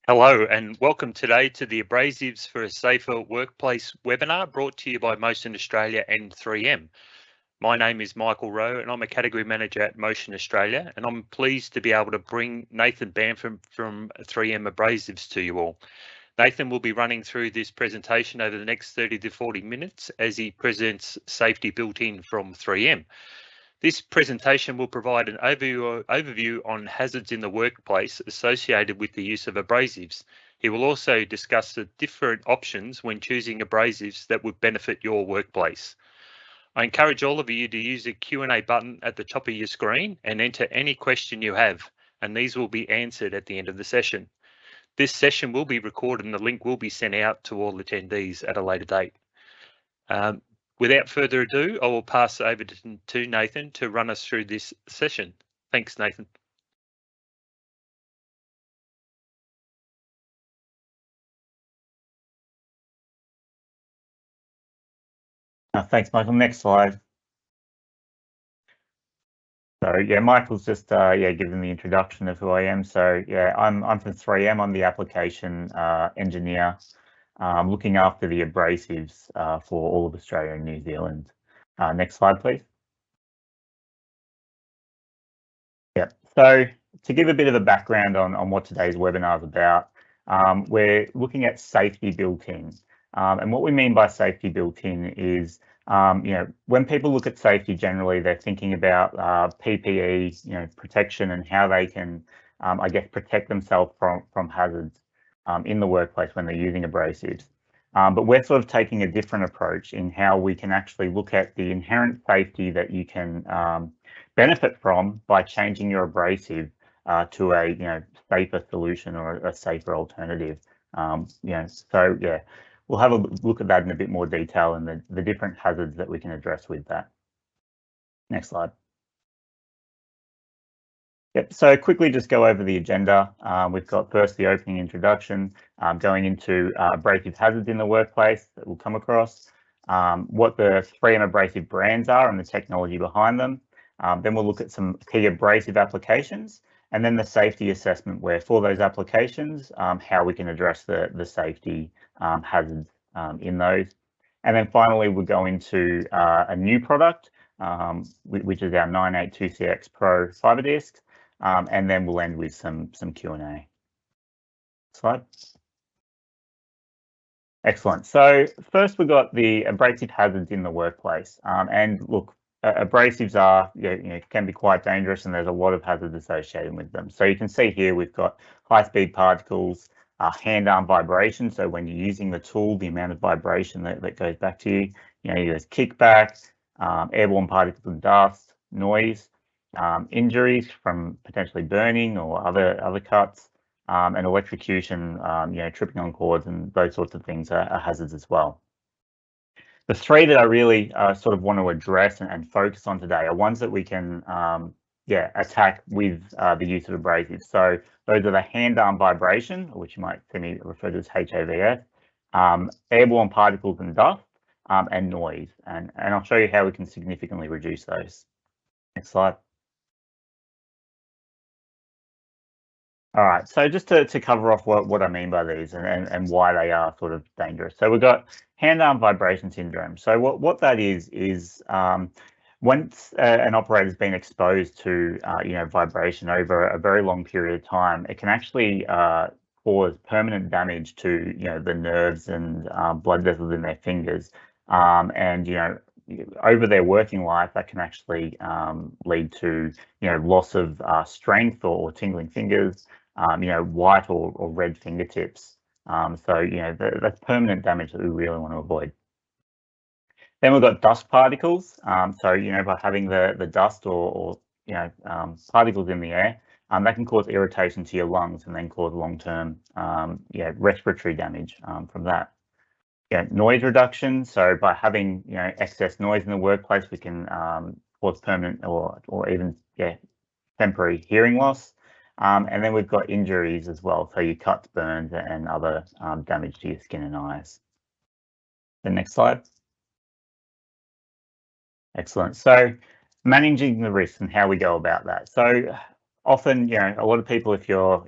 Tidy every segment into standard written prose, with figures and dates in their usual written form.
Hello and welcome today to the Abrasives for a Safer Workplace webinar brought to you by Motion Australia and 3M. My name is Michael Rowe and I'm a Category Manager at Motion Australia, and I'm pleased to be able to bring Nathan Bamford from 3M Abrasives to you all. Nathan will be running through this presentation over the next 30 to 40 minutes as he presents Safety Built In from 3M. This presentation will provide an overview on hazards in the workplace associated with the use of abrasives. He will also discuss the different options when choosing abrasives that would benefit your workplace. I encourage all of you to use the Q&A button at the top of your screen and enter any question you have, and these will be answered at the end of the session. This session will be recorded and the link will be sent out to all attendees at a later date. Without further ado, I will pass over to Nathan to run us through this session. Thanks, Nathan. Thanks, Michael. Next slide. So yeah, Michael's just given the introduction of who I am. So yeah, I'm from 3M. I'm the application engineer, looking after the abrasives for all of Australia and New Zealand. Next slide, please. Yeah. So to give a bit of a background on what today's webinar is about, we're looking at safety built in, and what we mean by safety built in is when people look at safety, generally they're thinking about PPE, protection, and how they can, protect themselves from hazards in the workplace when they're using abrasives. But we're sort of taking a different approach in how we can actually look at the inherent safety that you can benefit from by changing your abrasive to a safer solution or a safer alternative. So yeah. We'll have a look at that in a bit more detail and the different hazards that we can address with that. Next slide. Yep, so quickly just go over the agenda. We've got first the opening introduction, going into abrasive hazards in the workplace that we'll come across, what the 3M abrasive brands are and the technology behind them. Then we'll look at some key abrasive applications, and then the safety assessment where for those applications, how we can address the safety hazards in those. And then finally, we'll go into a new product, which is our 982CX Pro fiber disc, and then we'll end with some Q&A. Slide. Excellent. So first, we've got the abrasive hazards in the workplace, and look, abrasives are can be quite dangerous, and there's a lot of hazards associated with them. So you can see here we've got high-speed particles, hand-arm vibration. So when you're using the tool, the amount of vibration that goes back to you. There's kickback, airborne particles and dust, noise, injuries from potentially burning or other cuts, and electrocution, tripping on cords and those sorts of things are hazards as well. The three that I really sort of want to address and focus on today are ones that we can attack with the use of abrasives. So those are the hand-arm vibration, which you might see me refer to as HAVS, airborne particles and dust, and noise. And I'll show you how we can significantly reduce those. Next slide. All right, so just to cover off what I mean by these and why they are sort of dangerous. So we've got hand-arm vibration syndrome. So what that is once an operator's been exposed to vibration over a very long period of time, it can actually cause permanent damage to the nerves and blood vessels in their fingers, and over their working life, that can actually lead to loss of strength or tingling fingers, white or red fingertips. So that's permanent damage that we really want to avoid. Then we've got dust particles. So by having the dust or particles in the air, that can cause irritation to your lungs and then cause long-term respiratory damage from that. Noise reduction. So by having excess noise in the workplace, we can cause permanent or even temporary hearing loss. And then we've got injuries as well. So your cuts, burns, and other damage to your skin and eyes. The next slide. Excellent. So managing the risks and how we go about that. So often, a lot of people, if you're,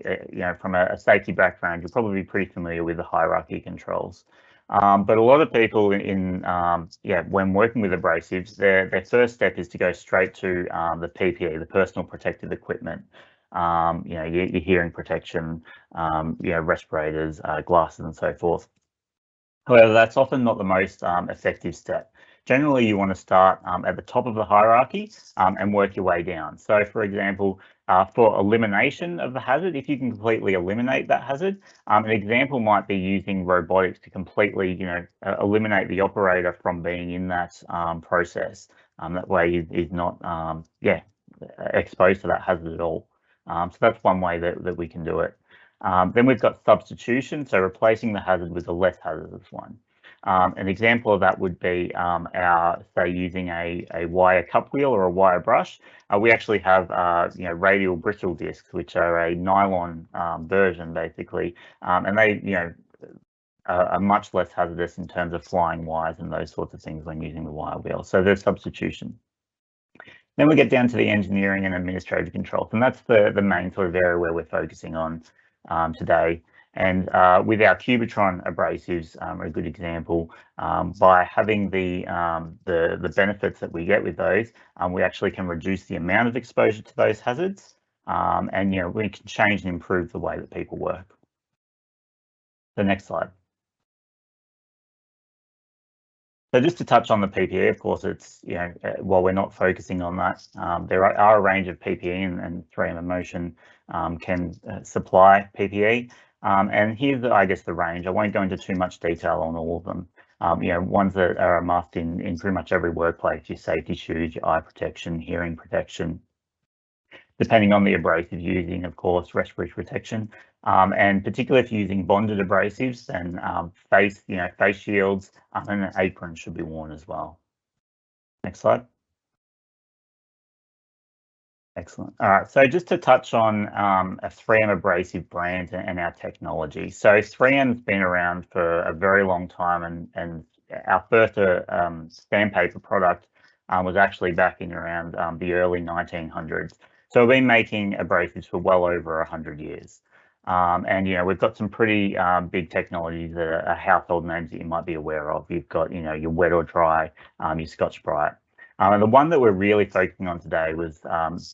from a safety background, you'll probably be pretty familiar with the hierarchy controls. But a lot of people when working with abrasives, their first step is to go straight to the PPE, the personal protective equipment. Your hearing protection, respirators, glasses, and so forth. However, that's often not the most effective step. Generally, you want to start at the top of the hierarchy and work your way down. So, for example, for elimination of the hazard, if you can completely eliminate that hazard, an example might be using robotics to completely, eliminate the operator from being in that process. That way, he's not, exposed to that hazard at all. So that's one way that we can do it. Then we've got substitution, so replacing the hazard with a less hazardous one. An example of that would be say using a wire cup wheel or a wire brush. We actually have radial bristle discs, which are a nylon version basically, and they are much less hazardous in terms of flying wires and those sorts of things when using the wire wheel. So there's substitution. Then we get down to the engineering and administrative controls, and that's the main sort of area where we're focusing on today. And with our Cubitron abrasives are a good example. By having the benefits that we get with those, we actually can reduce the amount of exposure to those hazards, and we can change and improve the way that people work. The next slide. So just to touch on the PPE, of course, it's, while we're not focusing on that, there are a range of PPE and 3M Motion can supply PPE. And here's, I guess, the range. I won't go into too much detail on all of them. Ones that are a must in pretty much every workplace: your safety shoes, your eye protection, hearing protection. Depending on the abrasive using, of course, respiratory protection. And particularly if you're using bonded abrasives, then face shields and an apron should be worn as well. Next slide. Excellent. All right, so just to touch on a 3M abrasive brand and our technology. So 3M's been around for a very long time, and our first sandpaper product was actually back in around the early 1900s. So we've been making abrasives for well over 100 years. And we've got some pretty big technologies that are household names that you might be aware of. You've got your wet or dry, your Scotch-Brite. And the one that we're really focusing on today was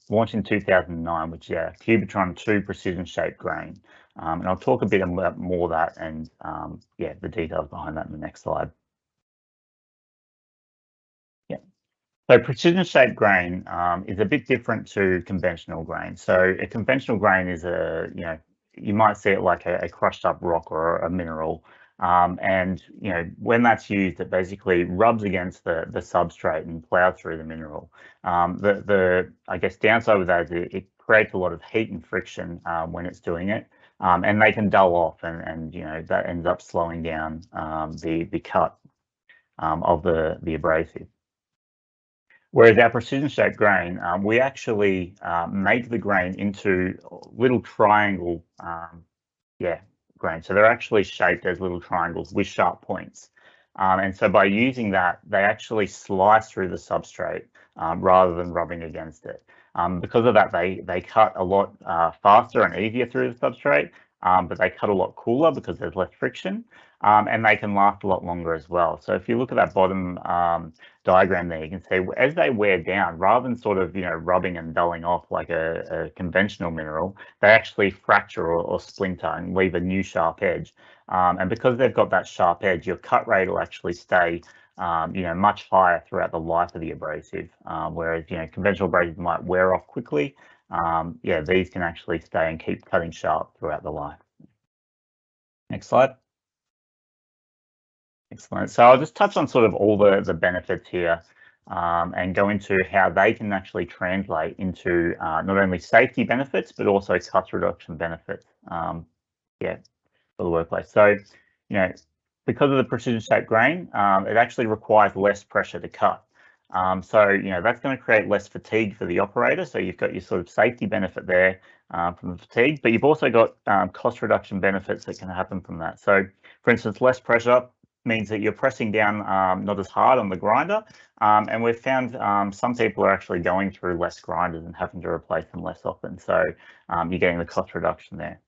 launched in 2009, which is Cubitron 2 Precision Shape Grain. And I'll talk a bit about more of that and the details behind that in the next slide. Yeah. So precision shape grain is a bit different to conventional grain. So a conventional grain is you might see it like a crushed up rock or a mineral. And when that's used, it basically rubs against the substrate and plows through the mineral. The I guess downside with that is it creates a lot of heat and friction when it's doing it, and they can dull off, and that ends up slowing down the cut of the abrasive. Whereas our precision shaped grain, we actually make the grain into little triangle grain. So they're actually shaped as little triangles with sharp points. And so by using that, they actually slice through the substrate rather than rubbing against it. Because of that, they cut a lot faster and easier through the substrate, but they cut a lot cooler because there's less friction, and they can last a lot longer as well. So if you look at that bottom diagram there, you can see as they wear down, rather than sort of rubbing and dulling off like a conventional mineral, they actually fracture or splinter and leave a new sharp edge. And because they've got that sharp edge, your cut rate will actually stay much higher throughout the life of the abrasive, whereas conventional abrasives might wear off quickly. These can actually stay and keep cutting sharp throughout the life. Next slide. Excellent. So I'll just touch on sort of all the benefits here and go into how they can actually translate into not only safety benefits, but also cost reduction benefits for the workplace. So, because of the precision shaped grain, it actually requires less pressure to cut. So, that's going to create less fatigue for the operator. So you've got your sort of safety benefit there from the fatigue, but you've also got cost reduction benefits that can happen from that. So, for instance, less pressure means that you're pressing down not as hard on the grinder. And we've found some people are actually going through less grinders and having to replace them less often. So you're getting the cost reduction there.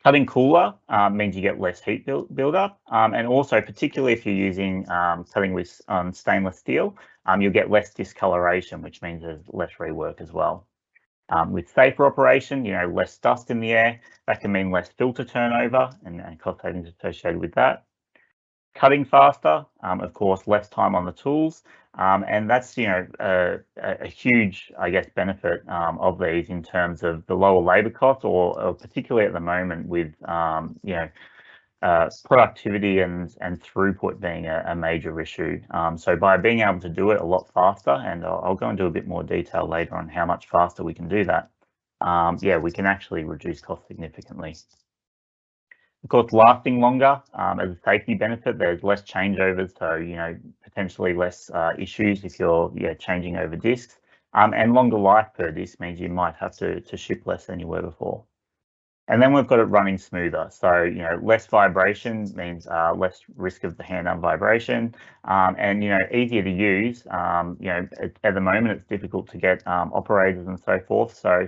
Cutting cooler means you get less heat build-up, and also particularly if you're using cutting with stainless steel, you'll get less discoloration, which means there's less rework as well. With safer operation, less dust in the air, that can mean less filter turnover and cost savings associated with that. Cutting faster, of course, less time on the tools, and that's a huge, I guess, benefit of these in terms of the lower labour costs, or particularly at the moment with productivity and throughput being a major issue. So by being able to do it a lot faster, and I'll go into a bit more detail later on how much faster we can do that, we can actually reduce costs significantly. Of course, lasting longer as a safety benefit, there's less changeovers, so potentially less issues if you're changing over discs, and longer life per disc means you might have to ship less than you were before. And then we've got it running smoother. So, less vibration means less risk of the hand-arm vibration, and, easier to use. At the moment, it's difficult to get operators and so forth. So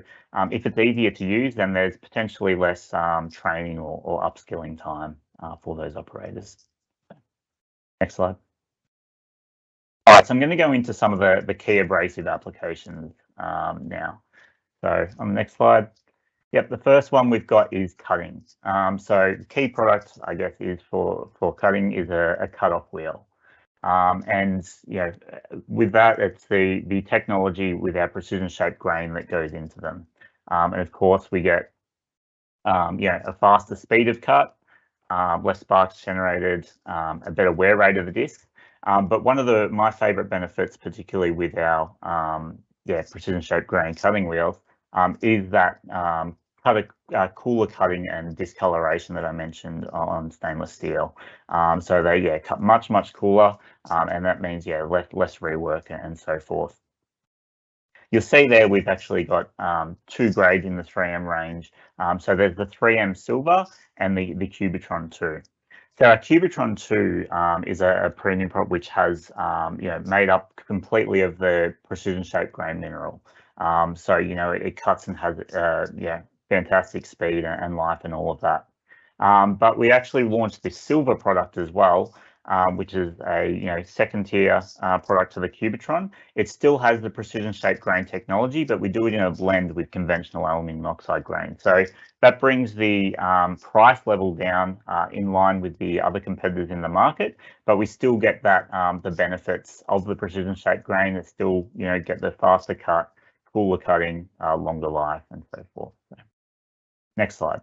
if it's easier to use, then there's potentially less training or upskilling time for those operators. Next slide. All right, so I'm going to go into some of the key abrasive applications now. So on the next slide. Yep, the first one we've got is cutting. So the key product, I guess, is for cutting is a cut-off wheel. And with that, it's the technology with our precision shaped grain that goes into them. And of course, we get a faster speed of cut, less sparks generated, a better wear rate of the disc. But one of my favorite benefits, particularly with our precision shaped grain cutting wheels, is that cooler cutting and discoloration that I mentioned on stainless steel. So they cut much cooler, and that means less rework and so forth. You'll see there we've actually got 2 grades in the 3M range. So there's the 3M Silver and the Cubitron 2. So our Cubitron 2 is a premium product which has made up completely of the precision shaped grain mineral. So it cuts and has fantastic speed and life and all of that. But we actually launched this silver product as well, which is a second tier product to the Cubitron. It still has the precision shaped grain technology, but we do it in a blend with conventional aluminium oxide grain. So that brings the price level down in line with the other competitors in the market, but we still get that the benefits of the precision shaped grain that still get the faster cut, cooler cutting, longer life, and so forth. So, next slide.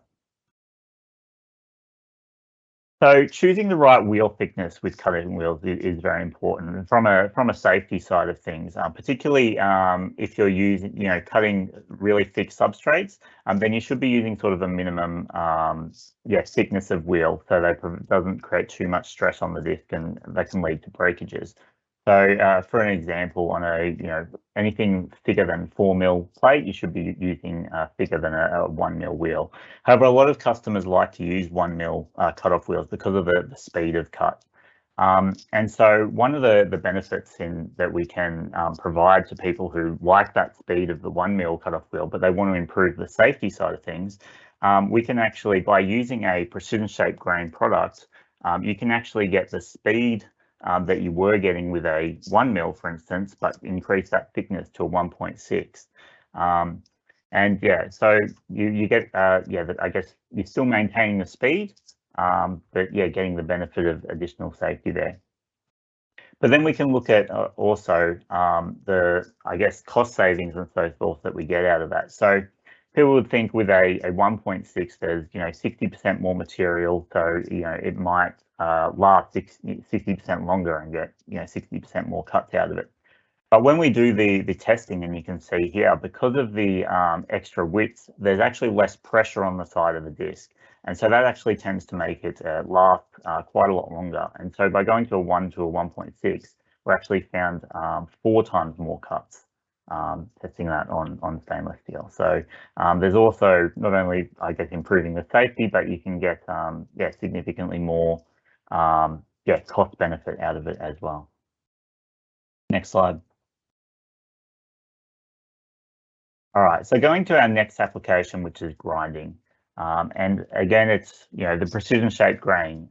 So choosing the right wheel thickness with cutting wheels is very important, and from a safety side of things, particularly if you're using cutting really thick substrates, then you should be using sort of a minimum thickness of wheel, so that it doesn't create too much stress on the disc, and that can lead to breakages. So for an example, on anything thicker than 4mm plate, you should be using thicker than a 1mm wheel. However, a lot of customers like to use 1mm cut-off wheels because of the speed of cut. And so one of the benefits that we can provide to people who like that speed of the 1mm cut-off wheel, but they want to improve the safety side of things, we can actually, by using a precision shaped grain product, you can actually get the speed that you were getting with a 1mm, for instance, but increase that thickness to a 1.6. And so you get, I guess you're still maintaining the speed, but getting the benefit of additional safety there. But then we can look at also the, I guess, cost savings and so forth that we get out of that. So people would think with a 1.6, there's 60% more material, so it might last 60% longer and get 60% more cuts out of it. But when we do the testing, and you can see here, because of the extra width, there's actually less pressure on the side of the disc, and so that actually tends to make it last quite a lot longer. And so by going to a 1 to a 1.6, we actually found 4 times more cuts. Testing that on stainless steel. So there's also not only, I guess, improving the safety, but you can get significantly more cost benefit out of it as well. Next slide. All right, so going to our next application, which is grinding. And again, it's the precision shaped grain,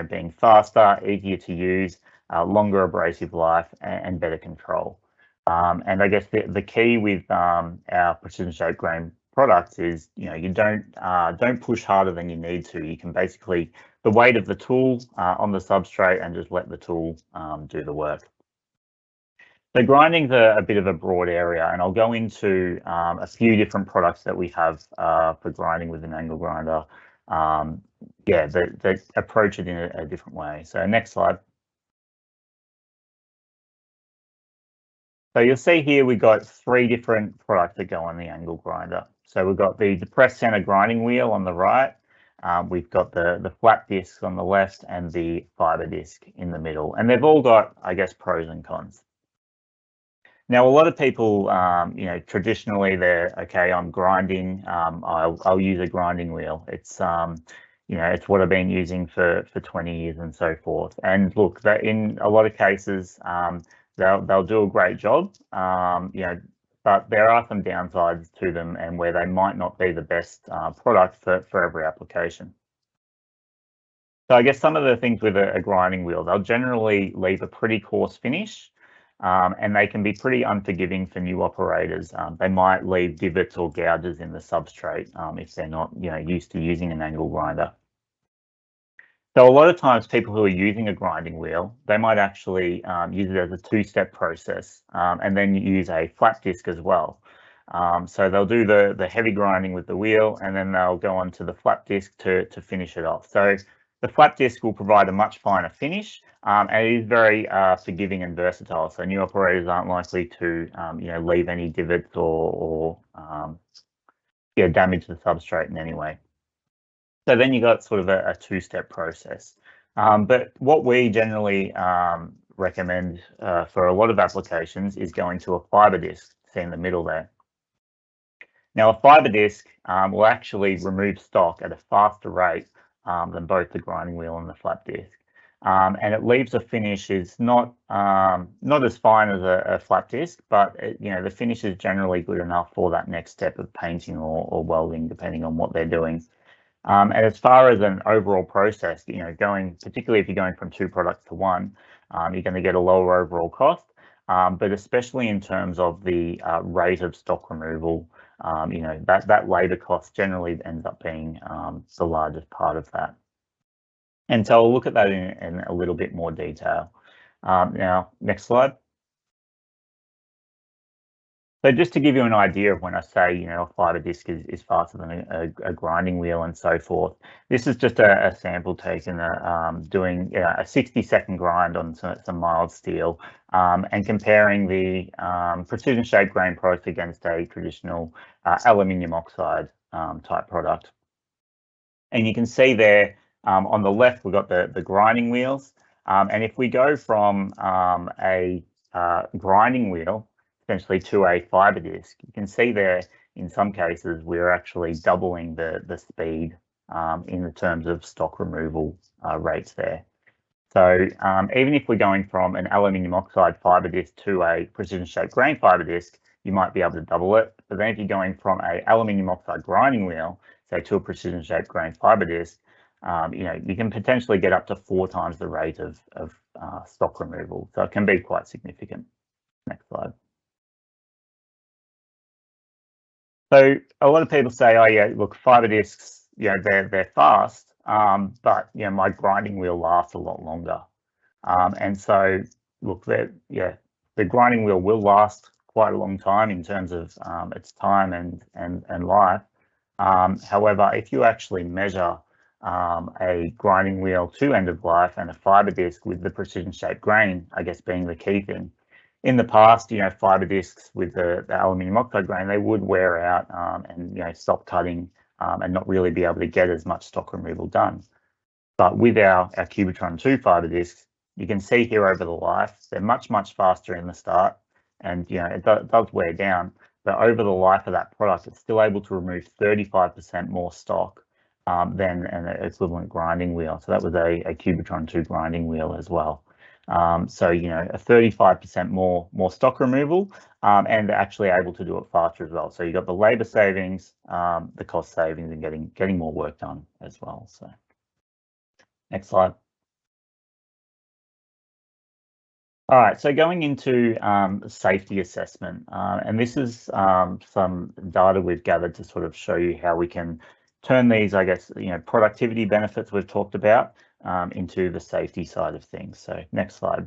being faster, easier to use, longer abrasive life, and better control. And I guess the key with our precision shaped grain products is you don't push harder than you need to. You can basically the weight of the tool on the substrate and just let the tool do the work. So grinding's a bit of a broad area, and I'll go into a few different products that we have for grinding with an angle grinder. That approach it in a different way. So next slide. So you'll see here we've got 3 different products that go on the angle grinder. So we've got the depressed center grinding wheel on the right. We've got the flat discs on the left and the fiber disc in the middle, and they've all got, I guess, pros and cons. Now, a lot of people, traditionally they're okay. I'm grinding. I'll use a grinding wheel. It's it's what I've been using for 20 years and so forth. And look, that in a lot of cases, they'll do a great job. But there are some downsides to them, and where they might not be the best product for every application. So I guess some of the things with a grinding wheel, they'll generally leave a pretty coarse finish. And they can be pretty unforgiving for new operators. They might leave divots or gouges in the substrate if they're not, used to using an angle grinder. So a lot of times people who are using a grinding wheel, they might actually use it as a 2-step process and then use a flat disc as well. So they'll do the heavy grinding with the wheel, and then they'll go on to the flat disc to finish it off. So the flat disc will provide a much finer finish, and it is very forgiving and versatile. So new operators aren't likely to, leave any divots or damage the substrate in any way. So then you got sort of a 2-step process. But what we generally recommend for a lot of applications is going to a fiber disc, see in the middle there. Now, a fiber disc will actually remove stock at a faster rate than both the grinding wheel and the flat disc. And it leaves a finish is not as fine as a flat disc, but the finish is generally good enough for that next step of painting or welding, depending on what they're doing. And as far as an overall process, particularly if you're going from 2 products to 1, you're going to get a lower overall cost. But especially in terms of the rate of stock removal, that labor cost generally ends up being the largest part of that. And so I'll look at that in a little bit more detail. Now, next slide. So just to give you an idea of when I say, a fiber disc is faster than a grinding wheel and so forth, this is just a sample taken doing a 60-second grind on some mild steel and comparing the precision shaped grain product against a traditional aluminium oxide type product. And you can see there on the left, we've got the grinding wheels. And if we go from a grinding wheel essentially to a fiber disc, you can see there in some cases we're actually doubling the speed in the terms of stock removal rates there. So even if we're going from an aluminium oxide fiber disc to a precision shaped grain fiber disc, you might be able to double it. But then if you're going from a aluminium oxide grinding wheel, say, to a precision shaped grain fiber disc, you can potentially get up to 4 times the rate of stock removal. So it can be quite significant. Next slide. So a lot of people say, oh yeah, look, fiber discs, they're fast, but my grinding wheel lasts a lot longer. And so look, the grinding wheel will last quite a long time in terms of its time and life. However, if you actually measure a grinding wheel to end of life and a fiber disc with the precision shaped grain, I guess being the key thing. In the past, fiber discs with the aluminium oxide grain, they would wear out and stop cutting and not really be able to get as much stock removal done. But with our Cubitron 2 fiber discs, you can see here over the life, they're much faster in the start, and it does wear down. But over the life of that product, it's still able to remove 35% more stock than an equivalent grinding wheel. So that was a Cubitron 2 grinding wheel as well. So, you know, a 35% more stock removal, and they're actually able to do it faster as well. So you got the labor savings, the cost savings, and getting more work done as well. So next slide. All right, so going into safety assessment, and this is some data we've gathered to sort of show you how we can turn these, I guess, you know, productivity benefits we've talked about into the safety side of things. So next slide.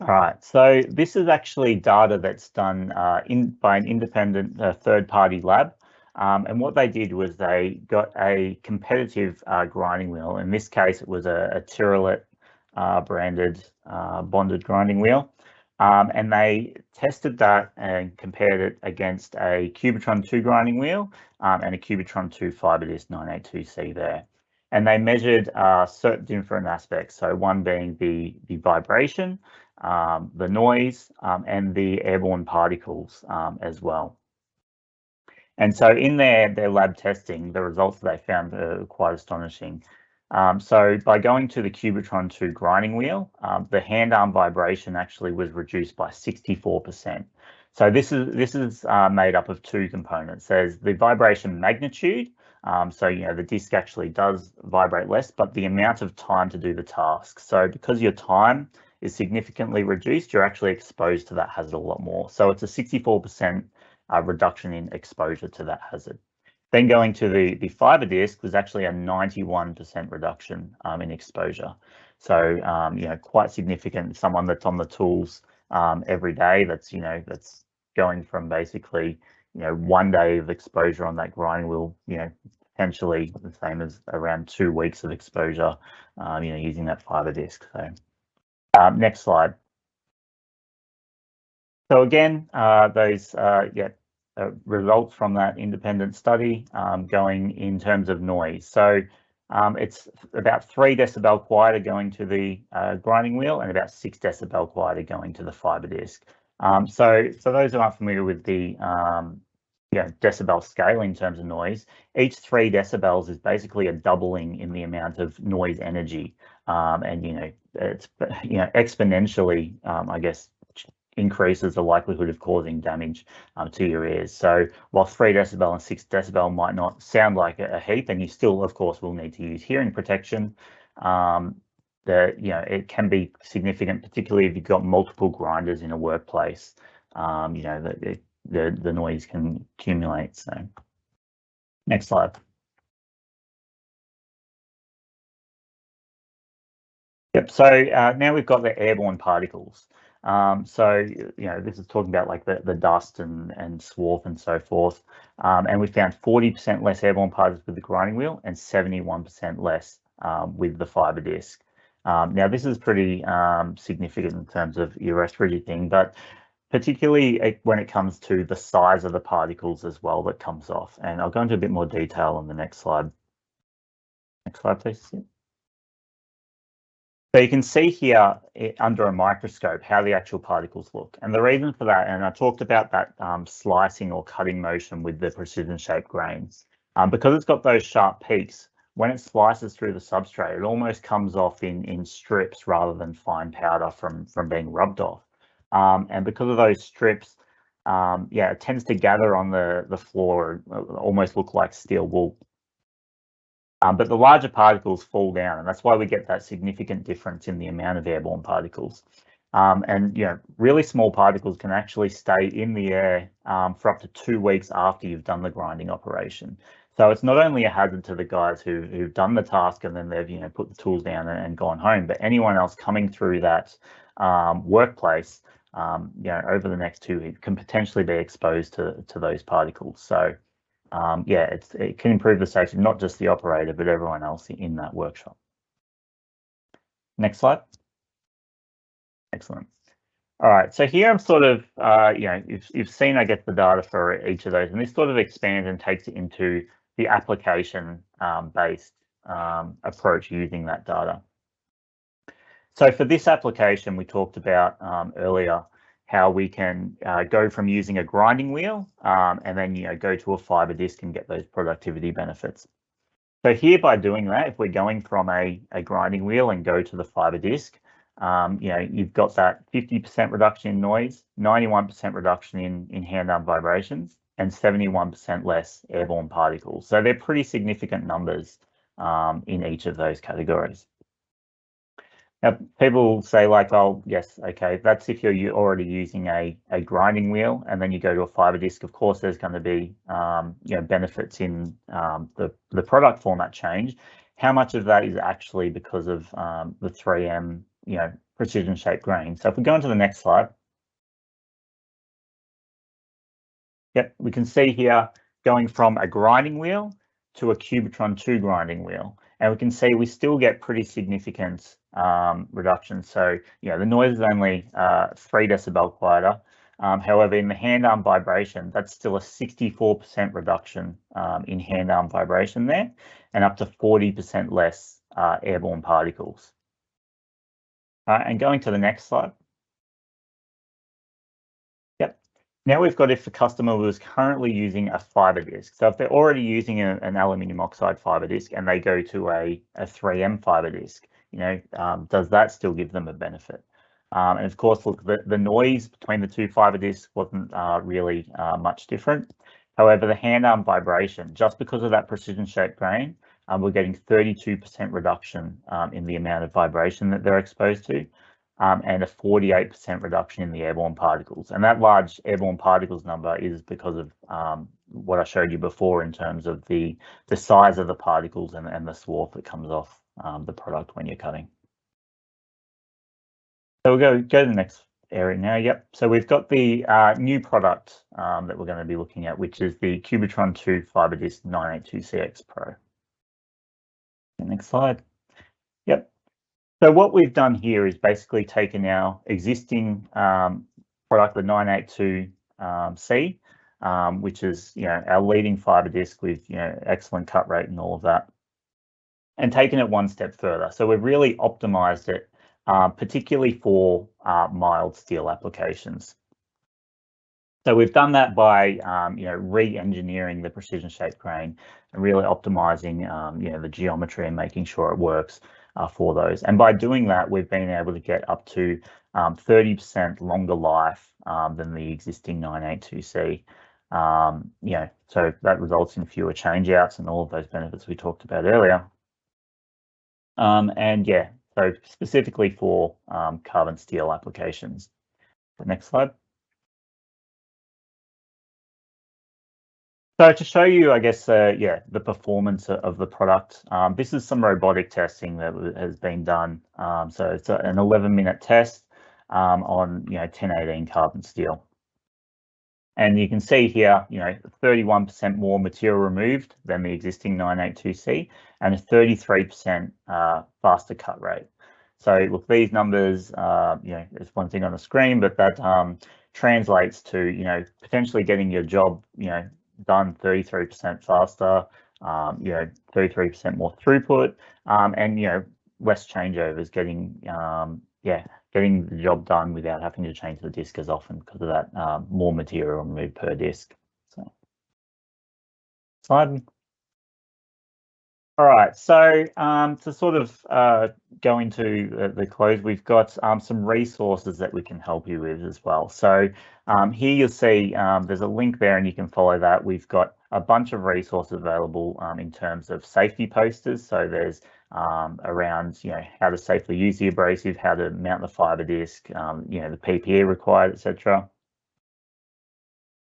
All right, so this is actually data that's done by an independent third-party lab. And what they did was they got a competitive grinding wheel. In this case, it was a Tyrolet branded bonded grinding wheel. And they tested that and compared it against a Cubitron 2 grinding wheel and a Cubitron 2 fiber disc 982C there. And they measured certain different aspects. So one being the vibration, the noise, and the airborne particles as well. And so in their lab testing, the results that they found are quite astonishing. So by going to the Cubitron 2 grinding wheel, the hand arm vibration actually was reduced by 64%. So this is made up of two components. There's the vibration magnitude. So, you know, the disc actually does vibrate less, but the amount of time to do the task. So because your time is significantly reduced, you're actually exposed to that hazard a lot more. So it's a 64% reduction in exposure to that hazard. Then going to the fiber disc was actually a 91% reduction in exposure. So, you know, quite significant. Someone that's on the tools every day, that's, you know, that's going from basically, you know, 1 day of exposure on that grinding wheel, you know, potentially the same as around 2 weeks of exposure, you know, using that fiber disc. So next slide. So again, those results from that independent study going in terms of noise. So it's about 3 decibel quieter going to the grinding wheel and about 6 decibel quieter going to the fiber disc. So those who aren't familiar with the decibel scale in terms of noise, each 3 decibels is basically a doubling in the amount of noise energy, and you know, it's exponentially, I guess, increases the likelihood of causing damage to your ears. So while 3 decibel and 6 decibel might not sound like a heap, and you still, of course, will need to use hearing protection, it can be significant, particularly if you've got multiple grinders in a workplace. You know, the noise can accumulate. So next slide. Yep, so now we've got the airborne particles. So, you know, this is talking about like the dust and swarf and so forth. And we found 40% less airborne particles with the grinding wheel and 71% less with the fiber disc. Now, this is pretty significant in terms of your respiratory thing, but particularly when it comes to the size of the particles as well that comes off. And I'll go into a bit more detail on the next slide. Next slide, please. So you can see here under a microscope how the actual particles look. And the reason for that, and I talked about that slicing or cutting motion with the precision shaped grains, because it's got those sharp peaks, when it slices through the substrate, it almost comes off in strips rather than fine powder from being rubbed off. And because of those strips, it tends to gather on the floor, almost look like steel wool. But the larger particles fall down, and that's why we get that significant difference in the amount of airborne particles. And, you know, really small particles can actually stay in the air for up to 2 weeks after you've done the grinding operation. So it's not only a hazard to the guys who've done the task and then they've, you know, put the tools down and gone home, but anyone else coming through that workplace, you know, over the next 2 weeks can potentially be exposed to those particles. So it can improve the safety, not just the operator, but everyone else in that workshop. Next slide. Excellent. All right, so here I'm sort of, you've seen, I guess, the data for each of those, and this sort of expands and takes it into the application-based approach using that data. So for this application we talked about earlier, how we can go from using a grinding wheel and then go to a fiber disc and get those productivity benefits. So here, by doing that, if we're going from a grinding wheel and go to the fiber disc, you've got that 50% reduction in noise, 91% reduction in hand-arm vibrations, and 71% less airborne particles. So they're pretty significant numbers in each of those categories. Now, people say like, oh, yes, okay, that's if you're already using a grinding wheel and then you go to a fiber disc. Of course, there's going to be benefits in the product format change. How much of that is actually because of the 3M precision shaped grain? So if we go on to the next slide. Yep, we can see here going from a grinding wheel to a Cubitron 2 grinding wheel. And we can see we still get pretty significant reduction. So, the noise is only 3 decibel quieter. However, in the hand-arm vibration, that's still a 64% reduction in hand-arm vibration there, and up to 40% less airborne particles. And going to the next slide. Now we've got if the customer was currently using a fiber disc. So if they're already using an aluminium oxide fiber disc and they go to a 3M fiber disc, does that still give them a benefit? And of course, look, the noise between the two fiber discs wasn't really much different. However, the hand-arm vibration, just because of that precision shaped grain, we're getting 32% reduction in the amount of vibration that they're exposed to. And a 48% reduction in the airborne particles. And that large airborne particles number is because of what I showed you before in terms of the size of the particles and the swarf that comes off the product when you're cutting. So we'll go to the next area now. Yep. So we've got the new product that we're going to be looking at, which is the Cubitron 2 Fiber Disc 982CX Pro. Next slide. Yep. So what we've done here is basically taken our existing product, the 982C, which is our leading fiber disc with excellent cut rate and all of that, and taken it one step further. So we've really optimized it, particularly for mild steel applications. So we've done that by re-engineering the precision shaped grain and really optimizing the geometry and making sure it works for those. And by doing that, we've been able to get up to 30% longer life than the existing 982C. So that results in fewer changeouts and all of those benefits we talked about earlier. So specifically for carbon steel applications. The next slide. So to show you, I guess, the performance of the product, this is some robotic testing that has been done. So it's an 11-minute test on 1018 carbon steel. And you can see here, 31% more material removed than the existing 982C and a 33% faster cut rate. So look, these numbers, there's one thing on the screen, but that translates to, potentially getting your job, done 33% faster, 33% more throughput, and less changeovers, getting the job done without having to change the disc as often because of that more material removed per disc. So, slide. All right, so to sort of go into the close, we've got some resources that we can help you with as well. So here you'll see there's a link there and you can follow that. We've got a bunch of resources available in terms of safety posters. So there's around how to safely use the abrasive, how to mount the fiber disc, the PPE required, etc.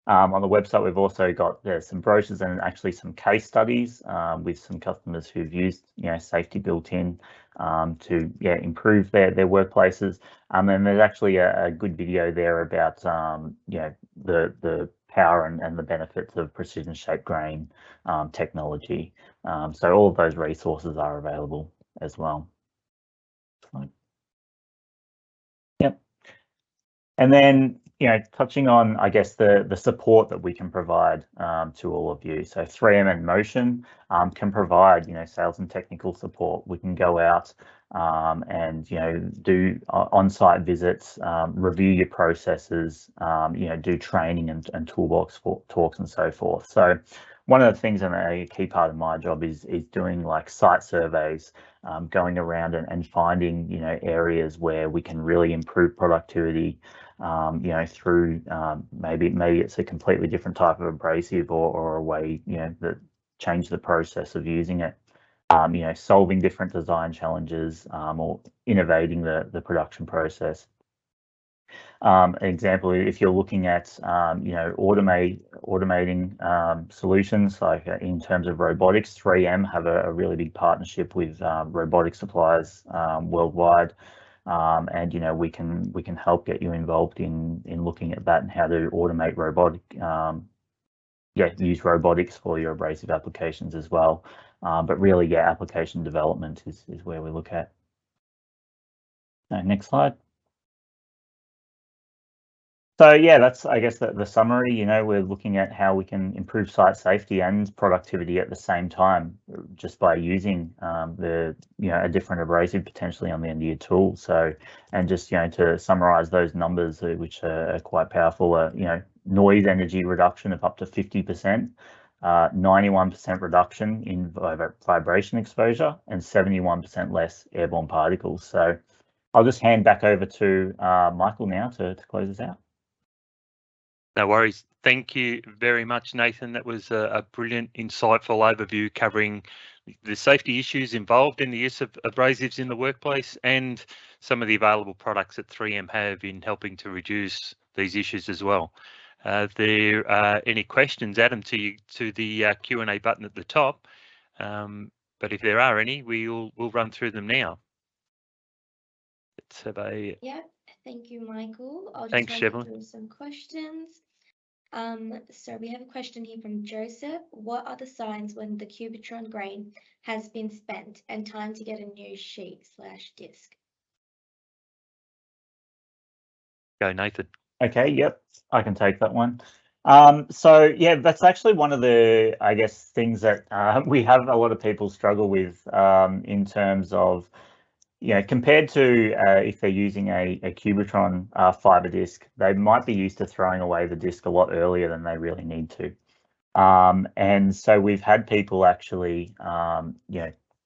On the website, we've also got some brochures and actually some case studies with some customers who've used safety built in to improve their workplaces. And there's actually a good video there about the power and the benefits of precision shaped grain technology. So all of those resources are available as well. Yep. And then touching on, I guess, the support that we can provide to all of you. So 3M and Motion can provide, sales and technical support. We can go out and, do on-site visits, review your processes, do training and toolbox talks and so forth. So one of the things, and a key part of my job is doing like site surveys, going around and finding, areas where we can really improve productivity, through maybe it's a completely different type of abrasive or a way, that change the process of using it. Solving different design challenges, or innovating the production process. An example, if you're looking at, automating solutions, like in terms of robotics, 3M have a really big partnership with robotic suppliers worldwide. And we can help get you involved in looking at that and how to automate use robotics for your abrasive applications as well. But really, application development is where we look at. Next slide. So that's, I guess, the summary. We're looking at how we can improve site safety and productivity at the same time, just by using a different abrasive potentially on the end of your tool. So, and just to summarize those numbers, which are quite powerful, noise energy reduction of up to 50%, 91% reduction in vibration exposure, and 71% less airborne particles. So I'll just hand back over to Michael now to close us out. No worries. Thank you very much, Nathan. That was a brilliant, insightful overview covering the safety issues involved in the use of abrasives in the workplace and some of the available products that 3M have in helping to reduce these issues as well. If there are any questions, add them to the Q&A button at the top. But if there are any, we'll run through them now. Let's have a... Yeah, thank you, Michael. I'll just Thanks, run Shevlin. through some questions. So we have a question here from Joseph. What are the signs when the Cubitron grain has been spent and time to get a new sheet/disc? Go, Nathan. Okay, yep, I can take that one. So that's actually one of the, I guess, things that we have a lot of people struggle with in terms of, compared to if they're using a Cubitron fiber disc, they might be used to throwing away the disc a lot earlier than they really need to. And so we've had people actually,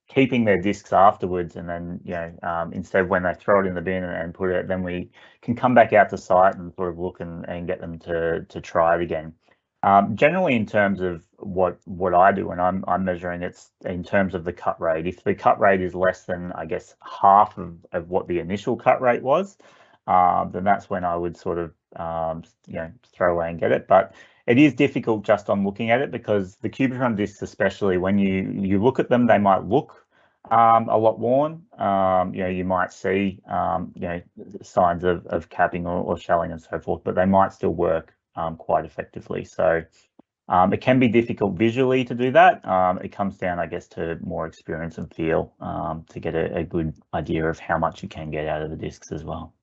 keeping their discs afterwards, and then, instead when they throw it in the bin and put it, then we can come back out to site and sort of look and get them to try it again. Generally, in terms of what I do when I'm measuring, it's in terms of the cut rate. If the cut rate is less than, I guess, half of what the initial cut rate was, then that's when I would sort of, throw away and get it. But it is difficult just on looking at it, because the Cubitron discs, especially when you look at them, they might look a lot worn. You might see, signs of capping or shelling and so forth, but they might still work quite effectively. So it can be difficult visually to do that. It comes down, I guess, to more experience and feel to get a good idea of how much you can get out of the discs as well.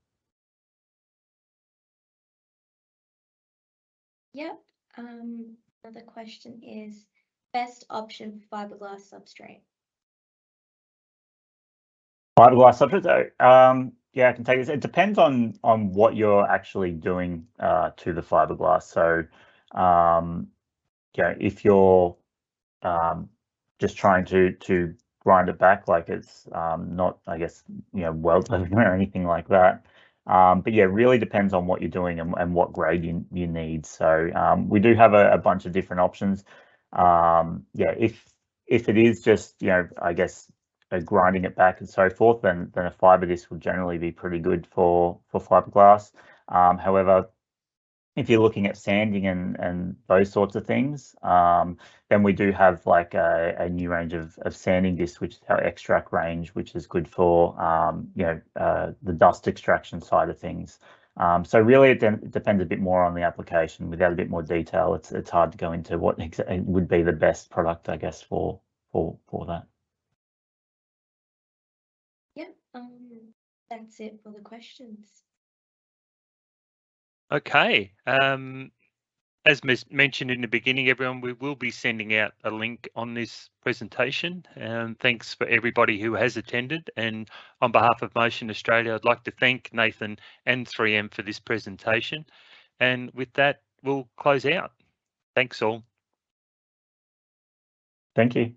Yep. Another question is best option for fiberglass substrate. Fiberglass substrate. I can take this. It depends on what you're actually doing to the fiberglass. So, if you're just trying to grind it back, like it's not, I guess, weld leveling or anything like that. But really depends on what you're doing and what grade you need. So we do have a bunch of different options. If it is just, I guess, grinding it back and so forth, then a fiber disc will generally be pretty good for fiberglass. However, if you're looking at sanding and those sorts of things, then we do have like a new range of sanding discs, which is our extract range, which is good for the dust extraction side of things. So really, it depends a bit more on the application. Without a bit more detail, it's hard to go into what would be the best product, I guess, for that. Yep. That's it for the questions. Okay. As mentioned in the beginning, everyone, we will be sending out a link on this presentation. Thanks for everybody who has attended. And on behalf of Motion Australia, I'd like to thank Nathan and 3M for this presentation. And with that, we'll close out. Thanks all. Thank you.